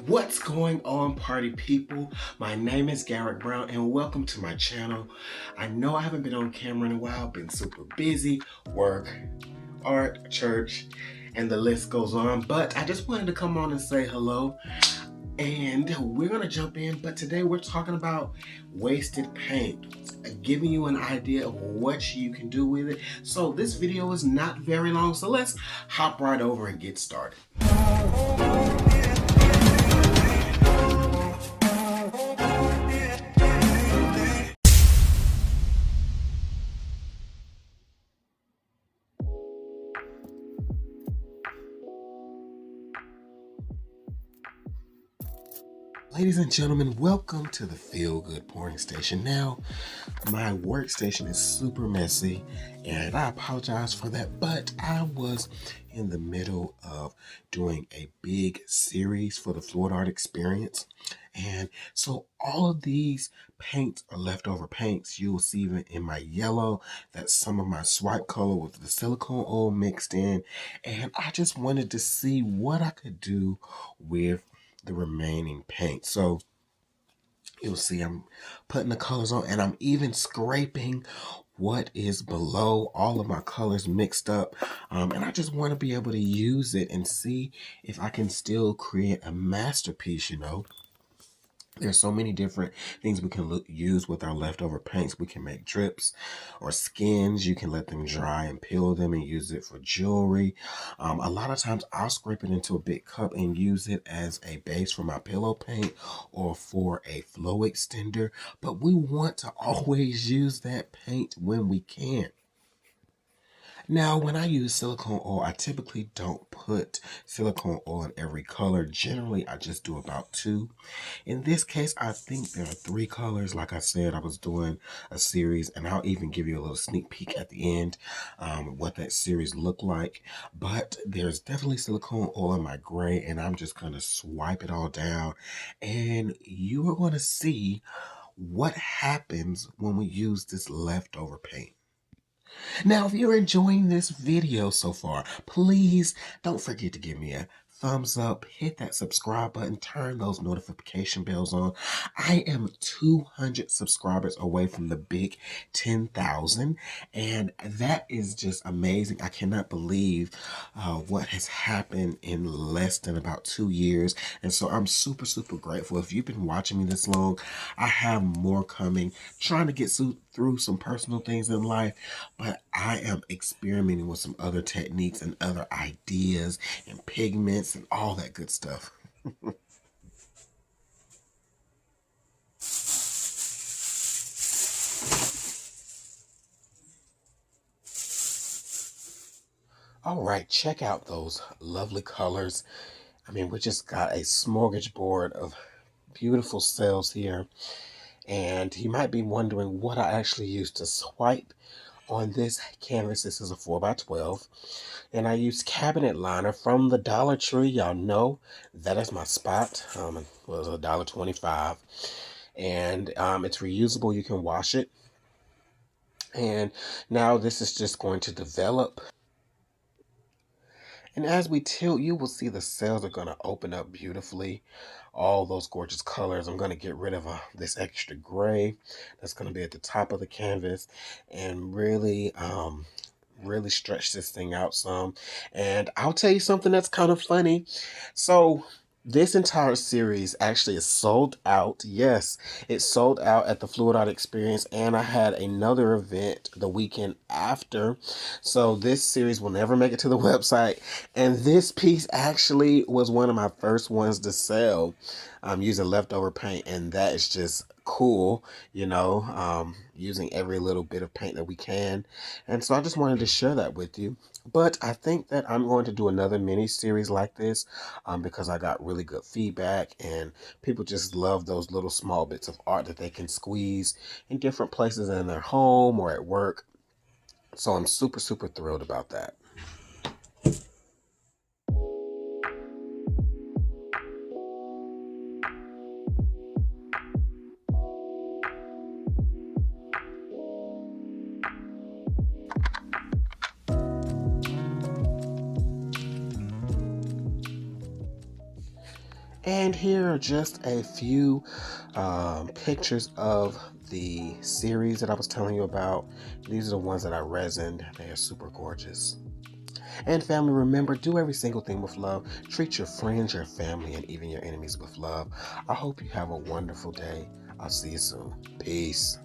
What's going on, party people? My name is Garrett Brown and welcome to my channel. I know I haven't been on camera in a while, been super busy, work, art, church, and the list goes on, but I just wanted to come on and say hello. And we're gonna jump in, but today we're talking about wasted paint, giving you an idea of what you can do with it. So this video is not very long, so let's hop right over and get started. Ladies and gentlemen, welcome to the Feel Good Pouring Station. Now, my workstation is super messy, and I apologize for that, but I was in the middle of doing a big series for the Fluid Art Experience, and so all of these paints are leftover paints. You'll see even in my yellow, that's some of my swipe color with the silicone oil mixed in, and I just wanted to see what I could do with the remaining paint. So you'll see I'm putting the colors on, and I'm even scraping what is below, all of my colors mixed up, and I just want to be able to use it and see if I can still create a masterpiece. There's so many different things we can use with our leftover paints. We can make drips or skins. You can let them dry and peel them and use it for jewelry. A lot of times I'll scrape it into a big cup and use it as a base for my pillow paint or for a flow extender. But we want to always use that paint when we can. Now, when I use silicone oil, I typically don't put silicone oil in every color. Generally, I just do about 2. In this case, I think there are 3 colors. Like I said, I was doing a series, and I'll even give you a little sneak peek at the end what that series looked like. But there's definitely silicone oil in my gray, and I'm just going to swipe it all down. And you are going to see what happens when we use this leftover paint. Now, if you're enjoying this video so far, please don't forget to give me a thumbs up, hit that subscribe button, turn those notification bells on. I am 200 subscribers away from the big 10,000, and that is just amazing. I cannot believe what has happened in less than about 2 years, and so I'm super, super grateful. If you've been watching me this long, I have more coming, trying to get through some personal things in life, but I am experimenting with some other techniques and other ideas and pigments and all that good stuff. All right, check out those lovely colors. I mean, we just got a smorgasbord of beautiful cells here. And you might be wondering what I actually used to swipe on this canvas. This is a 4x12. And I use cabinet liner from the Dollar Tree. Y'all know that is my spot. It was $1.25. And it's reusable. You can wash it. And now this is just going to develop. And as we tilt, you will see the cells are going to open up beautifully. All those gorgeous colors. I'm going to get rid of this extra gray that's going to be at the top of the canvas and really stretch this thing out some. And I'll tell you something that's kind of funny. So this entire series actually is sold out. Yes, it's sold out at the Fluid Art Experience, and I had another event the weekend after. So this series will never make it to the website. And this piece actually was one of my first ones to sell using leftover paint, and that is just cool, using every little bit of paint that we can. And so I just wanted to share that with you. But I think that I'm going to do another mini series like this because I got really good feedback, and people just love those little small bits of art that they can squeeze in different places in their home or at work. So I'm super, super thrilled about that. And here are just a few pictures of the series that I was telling you about. These are the ones that I resined. They are super gorgeous. And family, remember, do every single thing with love. Treat your friends, your family, and even your enemies with love. I hope you have a wonderful day. I'll see you soon. Peace.